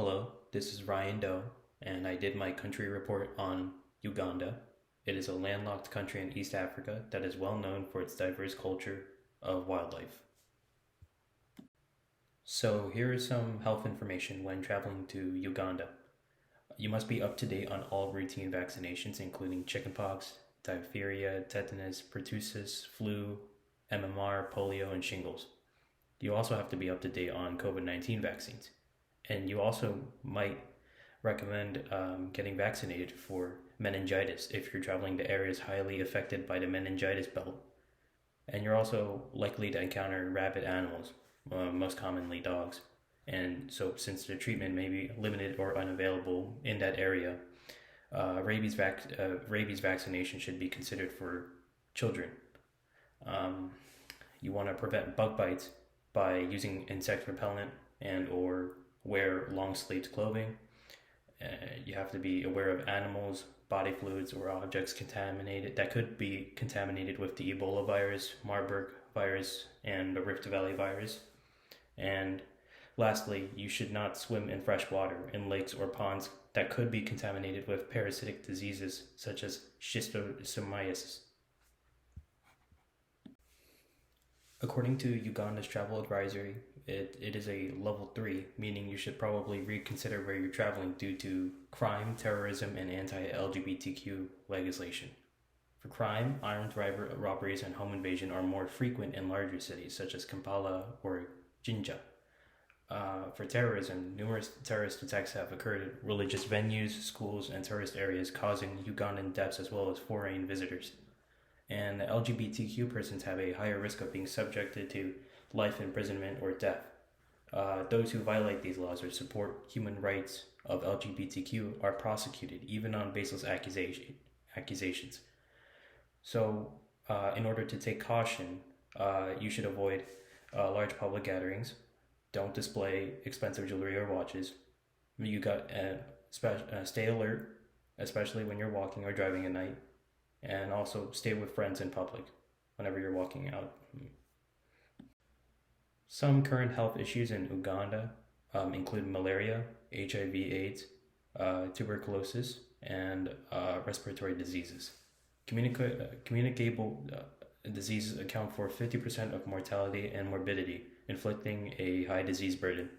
Hello, this is Ryan Doe, and I did my country report on Uganda. It is a landlocked country in East Africa that is well known for its diverse culture of wildlife. So, here is some health information when traveling to Uganda. You must be up to date on all routine vaccinations, including chickenpox, diphtheria, tetanus, pertussis, flu, MMR, polio, and shingles. You also have to be up to date on COVID-19 vaccines. And you also might recommend getting vaccinated for meningitis if you're traveling to areas highly affected by the meningitis belt. And you're also likely to encounter rabid animals, most commonly dogs. And so, since the treatment may be limited or unavailable in that area, rabies vaccination should be considered for children. You want to prevent bug bites by using insect repellent and or wear long-sleeved clothing. You have to be aware of animals, body fluids, or objects contaminated that could be contaminated with the Ebola virus, Marburg virus, and the Rift Valley virus. And lastly, you should not swim in fresh water in lakes or ponds that could be contaminated with parasitic diseases such as schistosomiasis. According to Uganda's travel advisory, it is a level 3, meaning you should probably reconsider where you're traveling due to crime, terrorism, and anti-LGBTQ legislation. For crime, armed robberies and home invasion are more frequent in larger cities such as Kampala or Jinja. For terrorism, numerous terrorist attacks have occurred at religious venues, schools, and tourist areas, causing Ugandan deaths as well as foreign visitors. And LGBTQ persons have a higher risk of being subjected to life imprisonment or death. Those who violate these laws or support human rights of LGBTQ are prosecuted, even on baseless accusations. So, in order to take caution, you should avoid large public gatherings. Don't display expensive jewelry or watches. Stay alert, especially when you're walking or driving at night. And also stay with friends in public whenever you're walking out. Some current health issues in Uganda include malaria, HIV/AIDS, tuberculosis, and respiratory diseases. Communicable diseases account for 50% of mortality and morbidity, inflicting a high disease burden.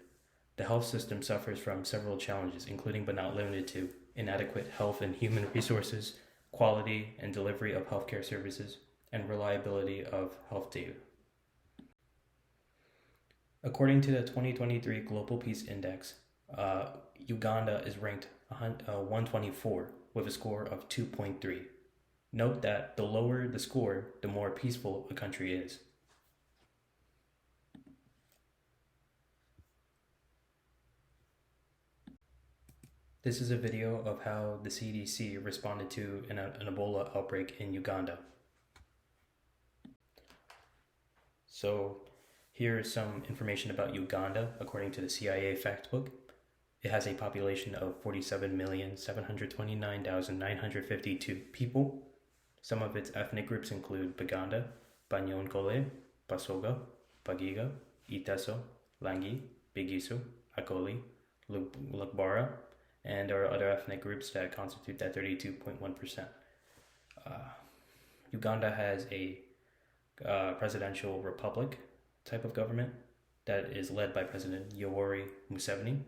The health system suffers from several challenges, including but not limited to inadequate health and human resources, quality and delivery of healthcare services, and reliability of health data. According to the 2023 Global Peace Index, Uganda is ranked 124 with a score of 2.3. Note that the lower the score, the more peaceful a country is. This is a video of how the CDC responded to an Ebola outbreak in Uganda. So here's some information about Uganda according to the CIA Factbook. It has a population of 47,729,952 people. Some of its ethnic groups include Baganda, Banyonkole, Basoga, Bagiga, Iteso, Langi, Bigisu, Akoli, Lukbara, and there are other ethnic groups that constitute that 32.1%. Uganda has a presidential republic type of government that is led by President Yoweri Museveni.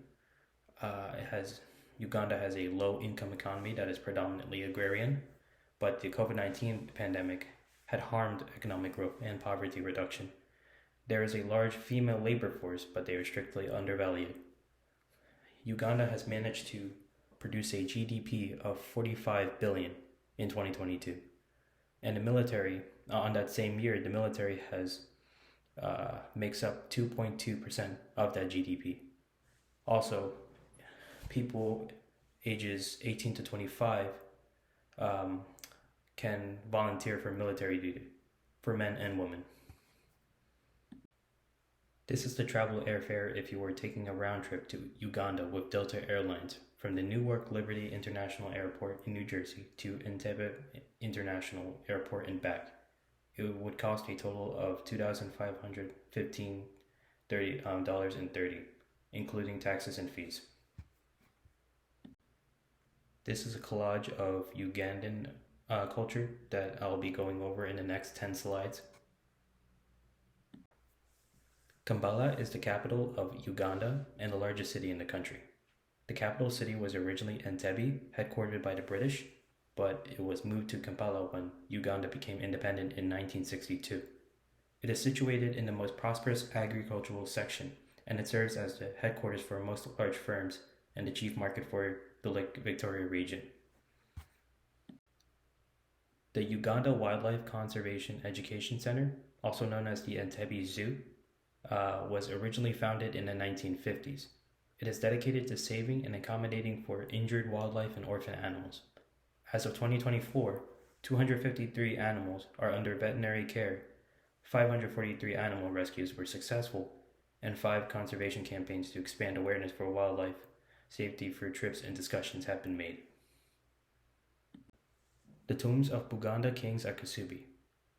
Uganda has a low-income economy that is predominantly agrarian, but the COVID-19 pandemic had harmed economic growth and poverty reduction. There is a large female labor force, but they are strictly undervalued. Uganda has managed to produce a GDP of 45 billion in 2022. And the military, on that same year, the military makes up 2.2% of that GDP. Also, people ages 18 to 25 can volunteer for military duty for men and women. This is the travel airfare if you were taking a round trip to Uganda with Delta Airlines from the Newark Liberty International Airport in New Jersey to Entebbe International Airport and back. It would cost a total of $2,515.30, including taxes and fees. This is a collage of Ugandan culture that I'll be going over in the next 10 slides. Kampala is the capital of Uganda and the largest city in the country. The capital city was originally Entebbe, headquartered by the British, but it was moved to Kampala when Uganda became independent in 1962. It is situated in the most prosperous agricultural section, and it serves as the headquarters for most large firms and the chief market for the Lake Victoria region. The Uganda Wildlife Conservation Education Center, also known as the Entebbe Zoo, was originally founded in the 1950s. It is dedicated to saving and accommodating for injured wildlife and orphan animals. As of 2024, 253 animals are under veterinary care, 543 animal rescues were successful, and 5 conservation campaigns to expand awareness for wildlife safety for trips and discussions have been made. The tombs of Buganda kings at Kasubi.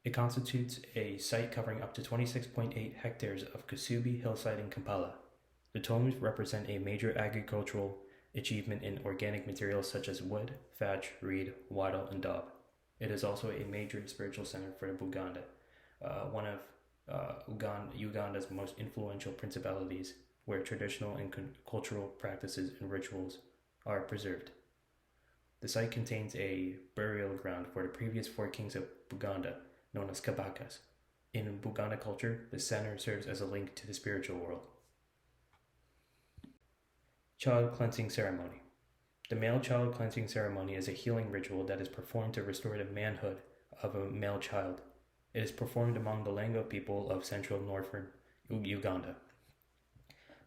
It constitutes a site covering up to 26.8 hectares of Kasubi hillside in Kampala. The tombs represent a major agricultural achievement in organic materials such as wood, thatch, reed, wattle, and daub. It is also a major spiritual center for Buganda, one of Uganda's most influential principalities, where traditional and cultural practices and rituals are preserved. The site contains a burial ground for the previous 4 kings of Buganda, known as Kabakas. In Buganda culture, the center serves as a link to the spiritual world. Child cleansing ceremony. The male child cleansing ceremony is a healing ritual that is performed to restore the manhood of a male child. It is performed among the Lengo people of central northern Uganda.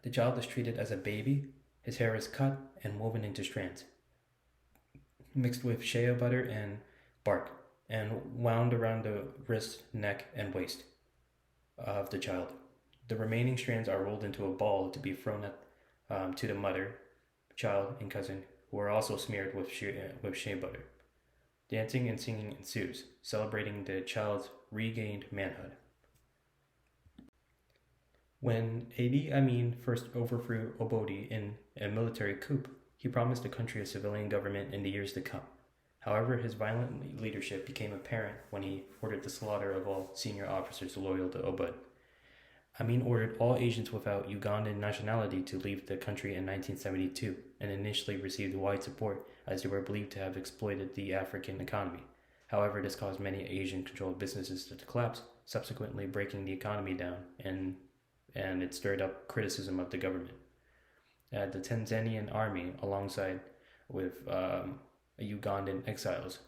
The child is treated as a baby. His hair is cut and woven into strands, mixed with shea butter and bark, and wound around the wrist, neck, and waist of the child. The remaining strands are rolled into a ball to be thrown to the mother, child, and cousin, who are also smeared with shea butter. Dancing and singing ensues, celebrating the child's regained manhood. When Idi Amin first overthrew Obodi in a military coup, he promised the country a civilian government in the years to come. However, his violent leadership became apparent when he ordered the slaughter of all senior officers loyal to Obod. Amin ordered all Asians without Ugandan nationality to leave the country in 1972 and initially received wide support as they were believed to have exploited the African economy. However, this caused many Asian-controlled businesses to collapse, subsequently breaking the economy down, and it stirred up criticism of the government. The Tanzanian army, alongside with Ugandan exiles,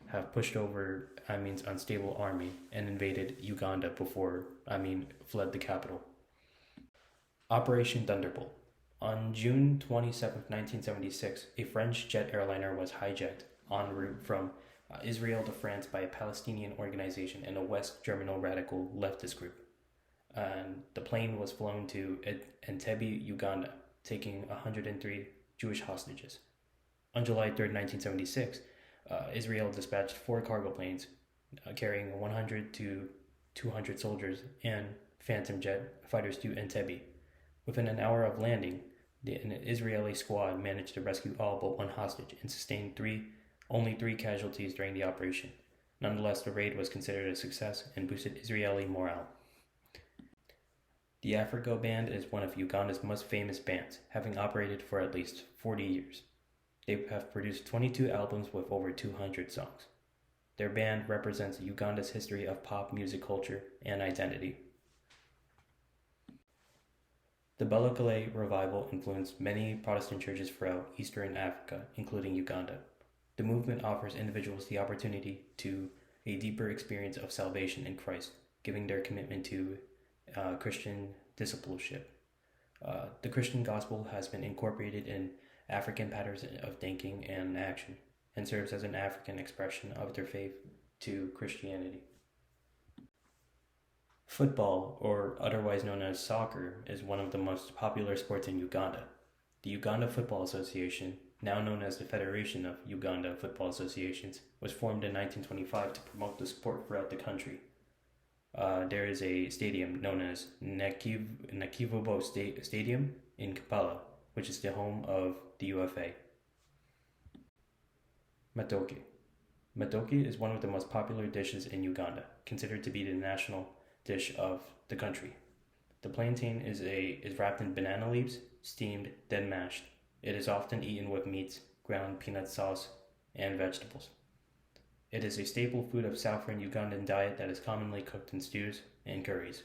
have pushed over Amin's unstable army and invaded Uganda before Amin fled the capital. Operation Thunderbolt. On June 27, 1976, a French jet airliner was hijacked en route from Israel to France by a Palestinian organization and a West German radical leftist group. And the plane was flown to Entebbe, Uganda, taking 103 Jewish hostages. On July 3, 1976, Israel dispatched 4 cargo planes carrying 100 to 200 soldiers and Phantom jet fighters to Entebbe. Within an hour of landing, an Israeli squad managed to rescue all but 1 hostage and sustained only 3 casualties during the operation. Nonetheless, the raid was considered a success and boosted Israeli morale. The Africa Band is one of Uganda's most famous bands, having operated for at least 40 years. They have produced 22 albums with over 200 songs. Their band represents Uganda's history of pop music culture and identity. The Belokale revival influenced many Protestant churches throughout Eastern Africa, including Uganda. The movement offers individuals the opportunity to a deeper experience of salvation in Christ, giving their commitment to Christian discipleship. The Christian gospel has been incorporated in African patterns of thinking and action, and serves as an African expression of their faith to Christianity. Football, or otherwise known as soccer, is one of the most popular sports in Uganda. The Uganda Football Association, now known as the Federation of Uganda Football Associations, was formed in 1925 to promote the sport throughout the country. There is a stadium known as Nakivubo Stadium in Kampala, which is the home of the UFA. Matoke. Matoke is one of the most popular dishes in Uganda, considered to be the national dish of the country. The plantain is wrapped in banana leaves, steamed, then mashed. It is often eaten with meats, ground peanut sauce, and vegetables. It is a staple food of southern Ugandan diet that is commonly cooked in stews and curries.